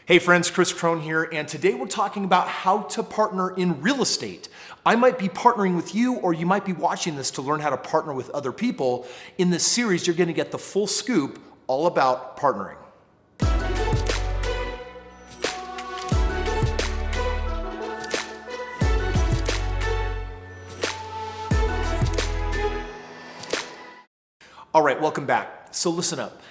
Hey friends, Kris Krohn here, and today we're talking about how to partner in real estate. I might be partnering with you, or you might be watching this to learn how to partner with other people. In this series, you're going to get the full scoop all about partnering. All right, welcome back. So listen up.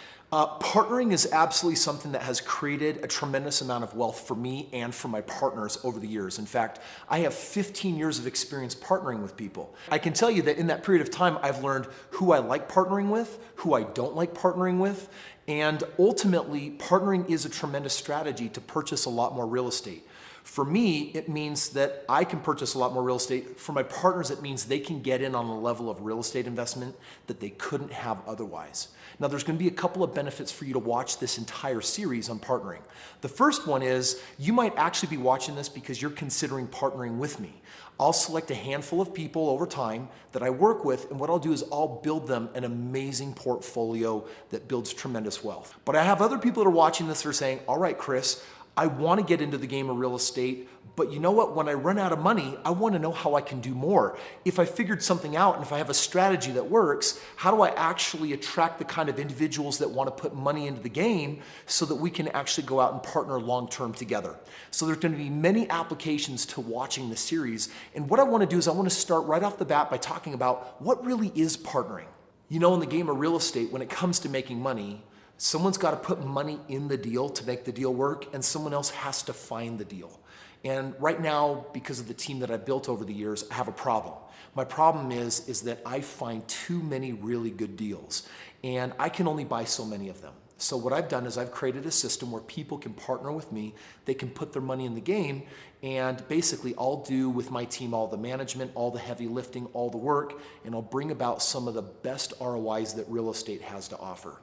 Partnering is absolutely something that has created a tremendous amount of wealth for me and for my partners over the years. In fact, I have 15 years of experience partnering with people. I can tell you that in that period of time, I've learned who I like partnering with, who I don't like partnering with, and ultimately, partnering is a tremendous strategy to purchase a lot more real estate. For me, it means that I can purchase a lot more real estate. For my partners, it means they can get in on a level of real estate investment that they couldn't have otherwise. Now, there's going to be a couple of benefits for you to watch this entire series on partnering. The first one is you might actually be watching this because you're considering partnering with me. I'll select a handful of people over time that I work with, and what I'll do is I'll build them an amazing portfolio that builds tremendous wealth. But I have other people that are watching this that are saying, all right, Kris, I want to get into the game of real estate, but you know what? When I run out of money, I want to know how I can do more. If I figured something out and if I have a strategy that works, how do I actually attract the kind of individuals that want to put money into the game so that we can actually go out and partner long-term together? So there's going to be many applications to watching the series. And what I want to do is I want to start right off the bat by talking about what really is partnering. You know, in the game of real estate, when it comes to making money, someone's got to put money in the deal to make the deal work, and someone else has to find the deal. And right now, because of the team that I've built over the years, I have a problem. My problem is that I find too many really good deals, and I can only buy so many of them. So what I've done is I've created a system where people can partner with me, they can put their money in the game, and basically I'll do with my team all the management, all the heavy lifting, all the work, and I'll bring about some of the best ROIs that real estate has to offer.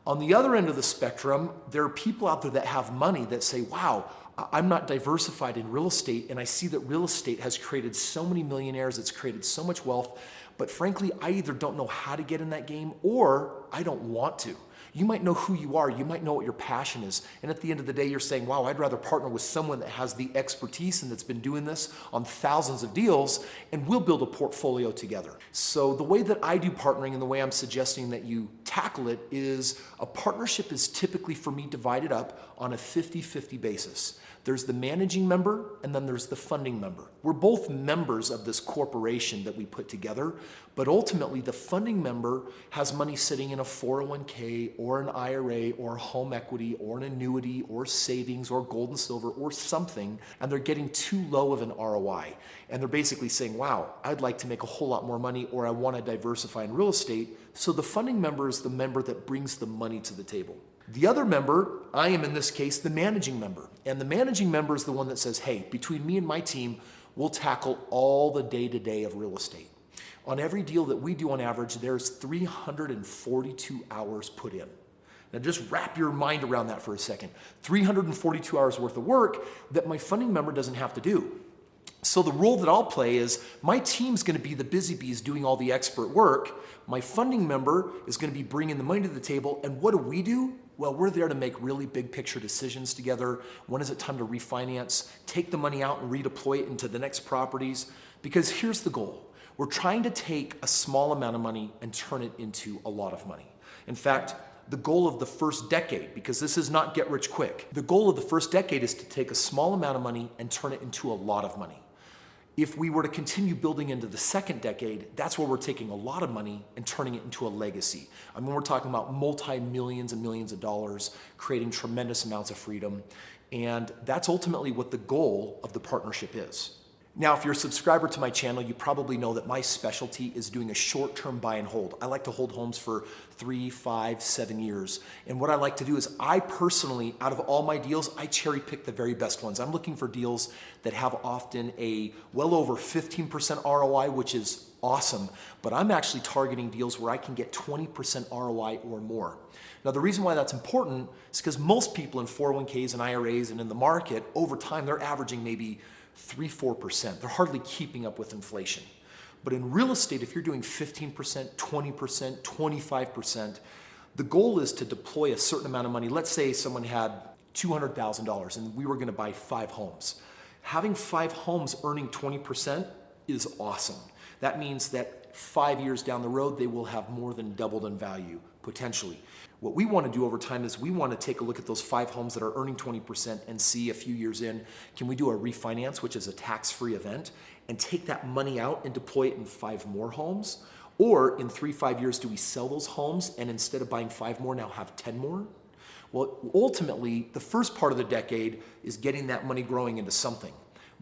On the other end of the spectrum, there are people out there that have money that say, wow, I'm not diversified in real estate, and I see that real estate has created so many millionaires, it's created so much wealth, but frankly, I either don't know how to get in that game or I don't want to. You might know who you are, you might know what your passion is, and at the end of the day, you're saying, wow, I'd rather partner with someone that has the expertise and that's been doing this on thousands of deals, and we'll build a portfolio together. So the way that I do partnering and the way I'm suggesting that you tackle it is a partnership is typically for me divided up on a 50-50 basis. There's the managing member and then there's the funding member. We're both members of this corporation that we put together, but ultimately the funding member has money sitting in a 401k or an IRA or home equity or an annuity or savings or gold and silver or something, and they're getting too low of an ROI. And they're basically saying, wow, I'd like to make a whole lot more money, or I want to diversify in real estate. So the funding member is the member that brings the money to the table. The other member, I am in this case the managing member. And the managing member is the one that says, hey, between me and my team, we'll tackle all the day-to-day of real estate. On every deal that we do on average, there's 342 hours put in. Now just wrap your mind around that for a second. 342 hours worth of work that my funding member doesn't have to do. So the role that I'll play is my team's going to be the busy bees doing all the expert work. My funding member is going to be bringing the money to the table. And what do? Well, we're there to make really big picture decisions together. When is it time to refinance? Take the money out and redeploy it into the next properties. Because here's the goal. We're trying to take a small amount of money and turn it into a lot of money. In fact, the goal of the first decade, because this is not get rich quick, the goal of the first decade is to take a small amount of money and turn it into a lot of money. If we were to continue building into the second decade, that's where we're taking a lot of money and turning it into a legacy. I mean, we're talking about multi-millions and millions of dollars, creating tremendous amounts of freedom. And that's ultimately what the goal of the partnership is. Now, if you're a subscriber to my channel, you probably know that my specialty is doing a short-term buy and hold. I like to hold homes for 3, 5, 7 years. And what I like to do is I personally, out of all my deals, I cherry pick the very best ones. I'm looking for deals that have often a well over 15% ROI, which is awesome. But I'm actually targeting deals where I can get 20% ROI or more. Now, the reason why that's important is because most people in 401ks and IRAs and in the market, over time, they're averaging maybe 3-4%. They're hardly keeping up with inflation. But in real estate, if you're doing 15%, 20%, 25%, the goal is to deploy a certain amount of money. Let's say someone had $200,000, and we were gonna buy 5 homes. Having 5 homes earning 20% is awesome. That means that 5 years down the road, they will have more than doubled in value, potentially. What we want to do over time is we want to take a look at those 5 homes that are earning 20% and see a few years in, can we do a refinance, which is a tax-free event, and take that money out and deploy it in 5 more homes? Or in 3-5 years, do we sell those homes and instead of buying 5 more, now have 10 more? Well, ultimately, the first part of the decade is getting that money growing into something.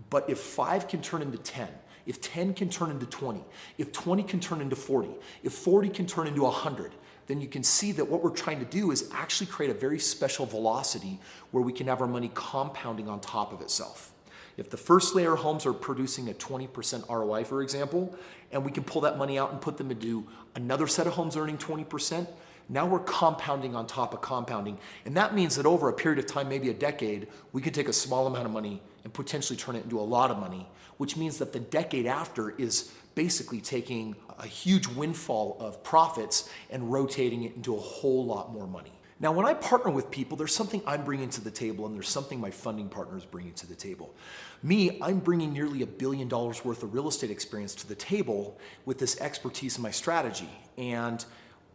But if 5 can turn into 10, if 10 can turn into 20, if 20 can turn into 40, if 40 can turn into 100, then you can see that what we're trying to do is actually create a very special velocity where we can have our money compounding on top of itself. If the first layer of homes are producing a 20% ROI, for example, and we can pull that money out and put them into another set of homes earning 20%, now we're compounding on top of compounding. And that means that over a period of time, maybe a decade, we could take a small amount of money and potentially turn it into a lot of money, which means that the decade after is basically taking a huge windfall of profits and rotating it into a whole lot more money. Now, when I partner with people, there's something I'm bringing to the table and there's something my funding partner is bringing to the table. Me, I'm bringing nearly $1 billion worth of real estate experience to the table with this expertise in my strategy. And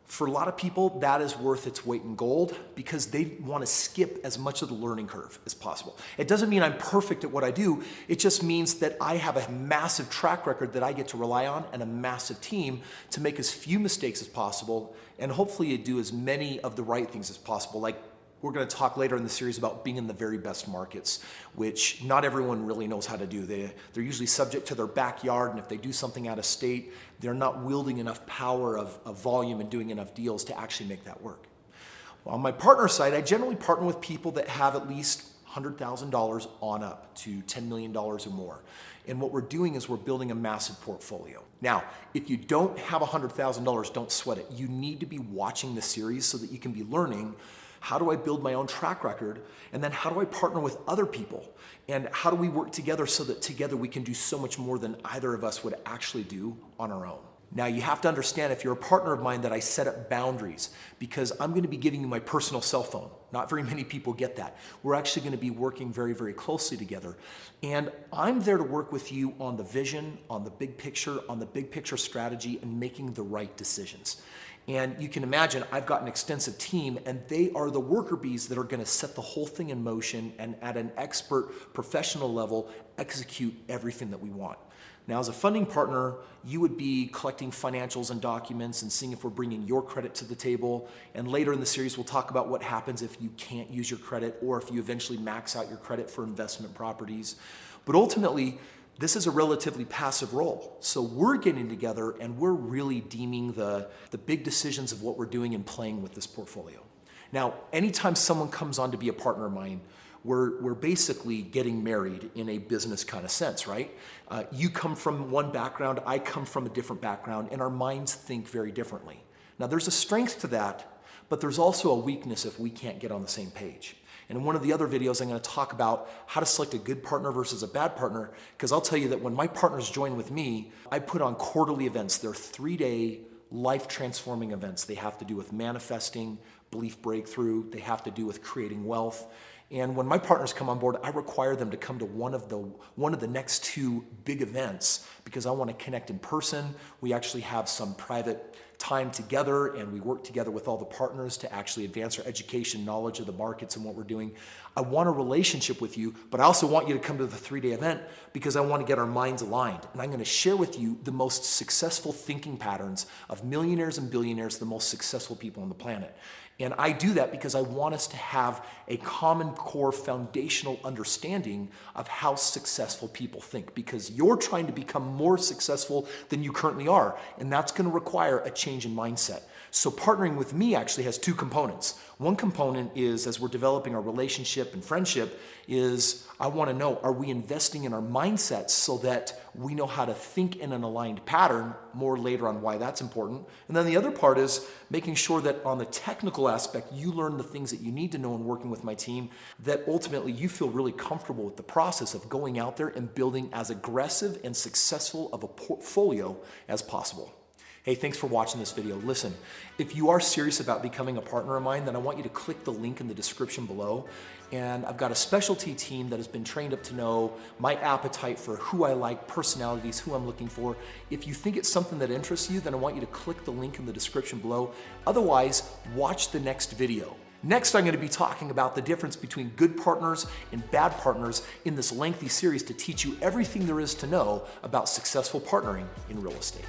for a lot of people, that is worth its weight in gold because they want to skip as much of the learning curve as possible. It doesn't mean I'm perfect at what I do. It just means that I have a massive track record that I get to rely on and a massive team to make as few mistakes as possible and hopefully do as many of the right things as possible. Like we're going to talk later in the series about being in the very best markets, which not everyone really knows how to do. They're usually subject to their backyard, and if they do something out of state, they're not wielding enough power of volume and doing enough deals to actually make that work. Well, on my partner side, I generally partner with people that have at least $100,000 on up to $10 million or more. And what we're doing is we're building a massive portfolio. Now, if you don't have $100,000, don't sweat it. You need to be watching the series so that you can be learning, how do I build my own track record? And then how do I partner with other people? And how do we work together so that together we can do so much more than either of us would actually do on our own? Now, you have to understand, if you're a partner of mine, that I set up boundaries because I'm going to be giving you my personal cell phone. Not very many people get that. We're actually going to be working very, very closely together. And I'm there to work with you on the vision, on the big picture strategy, and making the right decisions. And you can imagine I've got an extensive team, and they are the worker bees that are going to set the whole thing in motion and at an expert professional level execute everything that we want. Now, as a funding partner, you would be collecting financials and documents and seeing if we're bringing your credit to the table. And later in the series, we'll talk about what happens if you can't use your credit or if you eventually max out your credit for investment properties. But ultimately, this is a relatively passive role. So we're getting together and we're really deeming the big decisions of what we're doing and playing with this portfolio. Now, anytime someone comes on to be a partner of mine, we're basically getting married in a business kind of sense, right? You come from one background, I come from a different background, and our minds think very differently. Now, there's a strength to that, but there's also a weakness if we can't get on the same page. And in one of the other videos, I'm going to talk about how to select a good partner versus a bad partner, because I'll tell you that when my partners join with me, I put on quarterly events. They're 3-day life-transforming events. They have to do with manifesting, belief breakthrough. They have to do with creating wealth. And when my partners come on board, I require them to come to one of the next 2 big events because I want to connect in person. We actually have some private time together, and we work together with all the partners to actually advance our education, knowledge of the markets and what we're doing. I want a relationship with you, but I also want you to come to the 3-day event because I want to get our minds aligned. And I'm going to share with you the most successful thinking patterns of millionaires and billionaires, the most successful people on the planet. And I do that because I want us to have a common core foundational understanding of how successful people think, because you're trying to become more successful than you currently are. And that's going to require a change in mindset. So partnering with me actually has 2 components. One component is, as we're developing our relationship and friendship, is I want to know, are we investing in our mindsets so that we know how to think in an aligned pattern? More later on why that's important. And then the other part is making sure that on the technical aspect, you learn the things that you need to know in working with my team, that ultimately you feel really comfortable with the process of going out there and building as aggressive and successful of a portfolio as possible. Hey, thanks for watching this video. Listen, if you are serious about becoming a partner of mine, then I want you to click the link in the description below. And I've got a specialty team that has been trained up to know my appetite for who I like, personalities, who I'm looking for. If you think it's something that interests you, then I want you to click the link in the description below. Otherwise, watch the next video. Next, I'm going to be talking about the difference between good partners and bad partners in this lengthy series to teach you everything there is to know about successful partnering in real estate.